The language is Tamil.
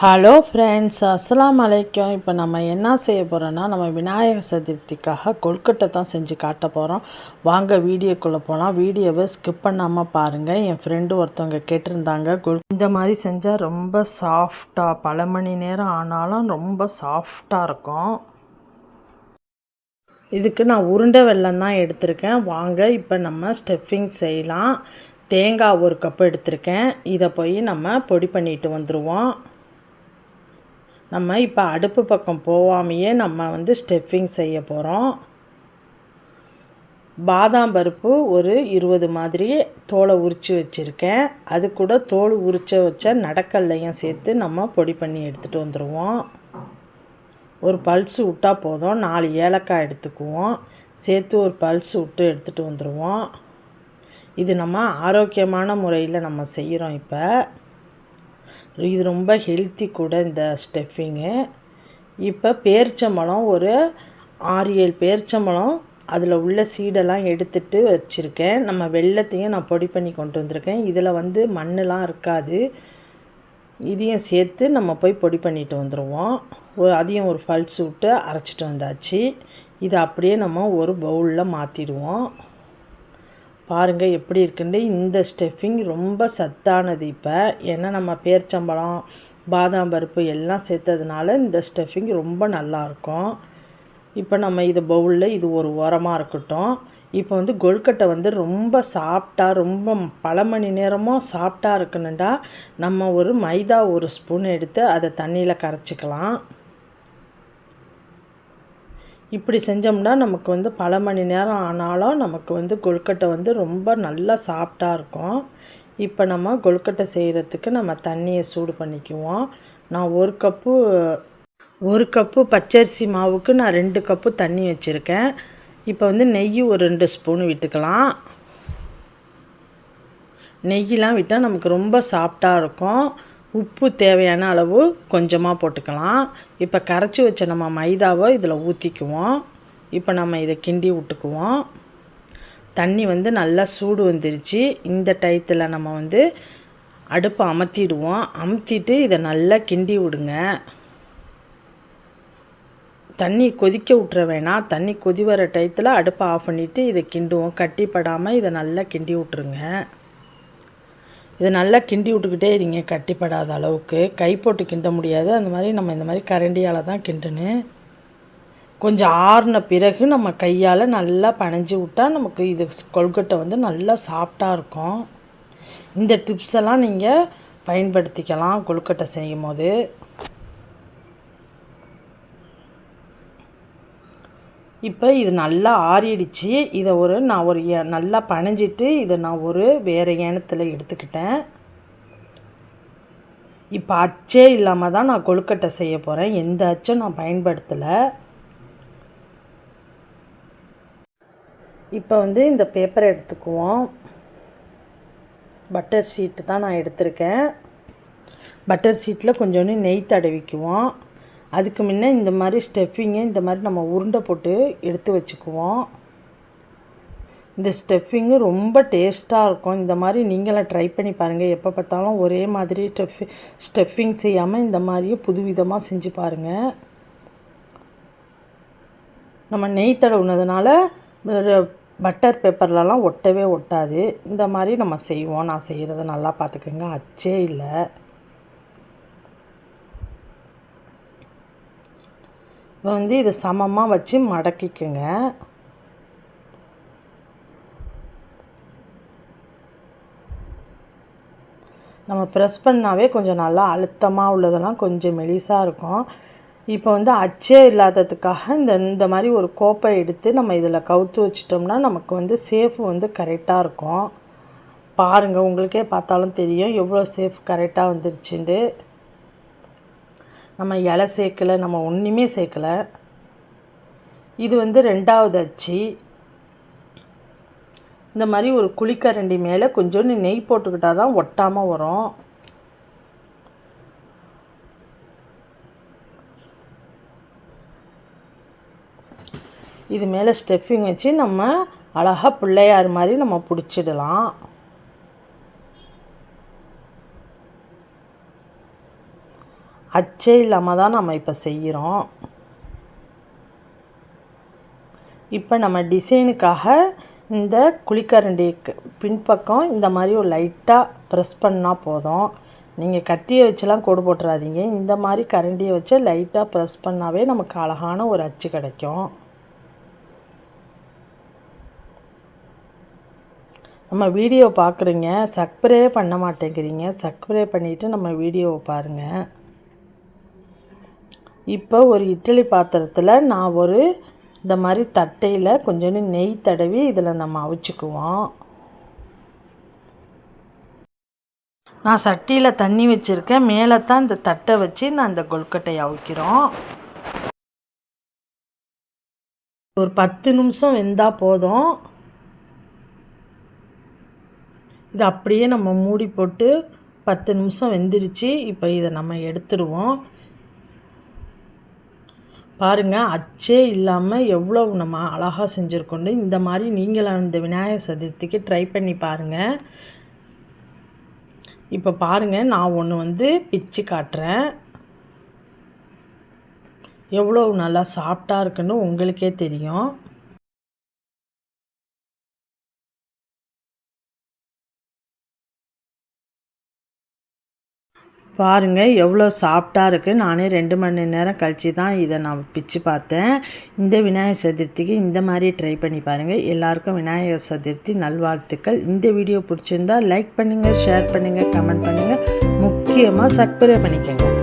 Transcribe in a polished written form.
ஹலோ ஃப்ரெண்ட்ஸ், அஸ்ஸலாமு அலைக்கும். இப்போ நம்ம என்ன செய்ய போகிறோன்னா, நம்ம விநாயகர் சதுர்த்திக்காக கொழுக்கட்டை தான் செஞ்சு காட்ட போகிறோம். வாங்க வீடியோக்குள்ளே போகலாம். வீடியோவை ஸ்கிப் பண்ணாமல் பாருங்கள். என் ஃப்ரெண்டு ஒருத்தவங்க கேட்டிருந்தாங்க, இந்த மாதிரி செஞ்சால் ரொம்ப சாஃப்டாக, பல மணி நேரம் ஆனாலும் ரொம்ப சாஃப்டாக இருக்கும். இதுக்கு நான் உருண்டை வெல்லம் தான் எடுத்திருக்கேன். வாங்க இப்போ நம்ம ஸ்டஃபிங் செய்யலாம். தேங்காய் ஒரு கப்பு எடுத்திருக்கேன். இதை போய் நம்ம பொடி பண்ணிட்டு வந்துடுவோம். நம்ம இப்போ அடுப்பு பக்கம் போகாமையே நம்ம ஸ்டஃபிங் செய்ய போகிறோம். பாதாம் பருப்பு ஒரு 20 மாதிரி தோலை உரித்து வச்சுருக்கேன். அது கூட தோல் உரித்து வச்ச நடக்கல்லையும் சேர்த்து நம்ம பொடி பண்ணி எடுத்துகிட்டு வந்துடுவோம். ஒரு பல்ஸு விட்டால் போதும். 4 ஏலக்காய் எடுத்துக்குவோம். சேர்த்து ஒரு பல்ஸு விட்டு எடுத்துகிட்டு வந்துடுவோம். இது நம்ம ஆரோக்கியமான முறையில் நம்ம செய்கிறோம். இப்போ இது ரொம்ப ஹெல்த்தி கூட இந்த ஸ்டஃபிங்கு. இப்போ பேரிச்சம்பழம் ஒரு 6-7 பேரிச்சம்பழம், அதில் உள்ள சீடெல்லாம் எடுத்துகிட்டு வச்சுருக்கேன். நம்ம வெல்லத்தையும் நான் பொடி பண்ணி கொண்டு வந்திருக்கேன். இதில் மண்ணெலாம் இருக்காது. இதையும் சேர்த்து நம்ம போய் பொடி பண்ணிட்டு வந்துடுவோம். அதையும் ஒரு பல்ஸ் விட்டு அரைச்சிட்டு வந்தாச்சு. இதை அப்படியே நம்ம ஒரு பவுலில் மாற்றிடுவோம். பாருங்கள் எப்படி இருக்குன்னு. இந்த ஸ்டஃபிங் ரொம்ப சத்தானது. இப்போ ஏன்னா நம்ம பேரிச்சம்பழம், பாதாம் பருப்பு எல்லாம் சேர்த்ததுனால இந்த ஸ்டஃபிங் ரொம்ப நல்லாயிருக்கும். இப்போ நம்ம இது பவுலில் இது ஒரு உரமாக இருக்கட்டும். இப்போ கொழுக்கட்டை ரொம்ப சாஃப்டாக, ரொம்ப பல மணி நேரமும் சாஃப்டாக இருக்கணுண்டா நம்ம ஒரு மைதா ஒரு ஸ்பூன் எடுத்து அதை தண்ணியில் கரைச்சிக்கலாம். இப்படி செஞ்சோம்னா நமக்கு பல மணி நேரம் ஆனாலும் நமக்கு கொழுக்கட்டை ரொம்ப நல்லா சாஃப்டாக இருக்கும். இப்போ நம்ம கொழுக்கட்டை செய்கிறதுக்கு நம்ம தண்ணியை சூடு பண்ணிக்குவோம். நான் ஒரு கப்பு பச்சரிசி மாவுக்கு நான் 2 கப்பு தண்ணி வச்சுருக்கேன். இப்போ நெய் ஒரு 2 ஸ்பூன் விட்டுக்கலாம். நெய்யெலாம் விட்டால் நமக்கு ரொம்ப சாஃப்டாக இருக்கும். உப்பு தேவையான அளவு கொஞ்சமாக போட்டுக்கலாம். இப்போ கரைச்சி வச்ச நம்ம மைதாவை இதில் ஊற்றிக்குவோம். இப்போ நம்ம இதை கிண்டி விட்டுக்குவோம். தண்ணி நல்லா சூடு வந்துருச்சு. இந்த டயத்தில் நம்ம அடுப்பை அமர்த்திடுவோம். அமுத்திட்டு இதை நல்லா கிண்டி விடுங்க. தண்ணி கொதிக்க விட்டுற வேணாம். தண்ணி கொதி வர டயத்தில் அடுப்பை ஆஃப் பண்ணிவிட்டு இதை கிண்டுவோம். கட்டிப்படாமல் இதை நல்லா கிண்டி விட்ருங்க. இதை நல்லா கிண்டி விட்டுக்கிட்டே இருங்க. கட்டிப்படாத அளவுக்கு கை போட்டு கிண்ட முடியாது. அந்த மாதிரி நம்ம இந்த மாதிரி கரண்டியால் தான் கிண்டணும். கொஞ்சம் ஆறின பிறகு நம்ம கையால் நல்லா பனைஞ்சி விட்டால் நமக்கு இது கொழுக்கட்டை நல்லா சாஃப்டாக இருக்கும். இந்த டிப்ஸ் எல்லாம் நீங்கள் பயன்படுத்திக்கலாம் கொழுக்கட்டை செய்யும் போது. இப்போ இது நல்லா ஆறிடுச்சு. இதை நான் நல்லா பனைஞ்சிட்டு இதை நான் வேறு ஏனத்தில் எடுத்துக்கிட்டேன். இப்போ அச்சே இல்லாமல் தான் நான் கொழுக்கட்டை செய்ய போகிறேன். எந்த அச்சும் நான் பயன்படுத்தலை. இப்போ இந்த பேப்பரை எடுத்துக்குவோம். பட்டர் ஷீட்டு தான் நான் எடுத்திருக்கேன். பட்டர் ஷீட்டில் கொஞ்சோண்டு நெய் தடவிக்குவோம். அதுக்கு முன்னே இந்த மாதிரி ஸ்டஃபிங்கை இந்த மாதிரி நம்ம உருண்டை போட்டு எடுத்து வச்சுக்குவோம். இந்த ஸ்டஃபிங்கு ரொம்ப டேஸ்ட்டாக இருக்கும். இந்த மாதிரி நீங்களும் ட்ரை பண்ணி பாருங்கள். எப்போ பார்த்தாலும் ஒரே மாதிரி ஸ்டஃபிங் செய்யாமல் இந்த மாதிரியே புதுவிதமாக செஞ்சு பாருங்கள். நம்ம நெய் தடவுனதுனால பட்டர் பேப்பர்லலாம் ஒட்டவே ஒட்டாது. இந்த மாதிரி நம்ம செய்வோம். நான் செய்கிறத நல்லா பார்த்துக்கோங்க. அச்சே இல்லை. இப்போ இதை சமமாக வச்சு மடக்கிக்குங்க. நம்ம ப்ரெஸ் பண்ணாவே கொஞ்சம் நல்லா அழுத்தமாக உள்ளதெல்லாம் கொஞ்சம் மெலிசாக இருக்கும். இப்போ அச்சே இல்லாததுக்காக இந்த மாதிரி ஒரு கோப்பை எடுத்து நம்ம இதில் கவுத்து வச்சிட்டோம்னா நமக்கு சேஃபு கரெக்டாக இருக்கும். பாருங்கள், உங்களுக்கே பார்த்தாலும் தெரியும் எவ்வளோ சேஃப் கரெக்டாக வந்துருச்சுண்டு. நம்ம இலை சேர்க்கலை, நம்ம ஒன்றுமே சேர்க்கலை. இது 2வது அச்சு. இந்த மாதிரி ஒரு குழிக்கரண்டி மேலே கொஞ்சோண்டு நெய் போட்டுக்கிட்டால் தான் ஒட்டாமல் வரும். இது மேலே ஸ்டஃபிங் வச்சு நம்ம அழகாக பிள்ளையார் மாதிரி நம்ம பிடிச்சிடலாம். அச்சே இல்லாமல் தான் நம்ம இப்போ செய்கிறோம். இப்போ நம்ம டிசைனுக்காக இந்த குழிக்கரண்டிக்கு பின்பக்கம் இந்த மாதிரி ஒரு லைட்டாக ப்ரெஸ் பண்ணால் போதும். நீங்கள் கத்தியை வச்சுலாம் கோடு போட்டுறாதீங்க. இந்த மாதிரி கரண்டியை வச்சு லைட்டாக ப்ரெஸ் பண்ணாவே நமக்கு அழகான ஒரு அச்சு கிடைக்கும். நம்ம வீடியோ பார்க்குறீங்க, சப்ஸ்கிரைபே பண்ண மாட்டேங்கிறீங்க. சப்ஸ்கிரைப் பண்ணிவிட்டு நம்ம வீடியோவை பாருங்கள். இப்போ ஒரு இட்லி பாத்திரத்தில் நான் இந்த மாதிரி தட்டையில் கொஞ்சோண்டு நெய் தடவி இதில் நம்ம அவிச்சுக்குவோம். நான் சட்டியில் தண்ணி வச்சுருக்கேன். மேலே தான் இந்த தட்டை வச்சு நான் இந்த கொழுக்கட்டையை அவிக்கிறோம். ஒரு 10 நிமிஷம் வெந்தால் போதும். இது அப்படியே நம்ம மூடி போட்டு 10 நிமிஷம் வெந்துருச்சு. இப்போ இதை நம்ம எடுத்துடுவோம். பாருங்கள், அச்சே இல்லாமல் எவ்வளோ நம்ம அழகாக செஞ்சுருக்கோண்டு. இந்த மாதிரி நீங்களும் இந்த விநாயகர் சதுர்த்திக்கு ட்ரை பண்ணி பாருங்கள். இப்போ பாருங்கள், நான் ஒன்று பிச்சு காட்டுறேன். எவ்வளோ நல்லா சாஃப்டாக இருக்குன்னு உங்களுக்கே தெரியும். பாருங்கள் எவ்வளோ சாஃப்டாக இருக்குது. நானே 2 மணி நேரம் கழித்து தான் இதை நான் பிச்சு பார்த்தேன். இந்த விநாயகர் சதுர்த்திக்கு இந்த மாதிரி ட்ரை பண்ணி பாருங்கள். எல்லாருக்கும் விநாயகர் சதுர்த்தி நல்வாழ்த்துக்கள். இந்த வீடியோ பிடிச்சிருந்தால் லைக் பண்ணுங்கள், ஷேர் பண்ணுங்கள், கமெண்ட் பண்ணுங்கள். முக்கியமாக சப்ஸ்கிரைப் பண்ணிக்கோங்க.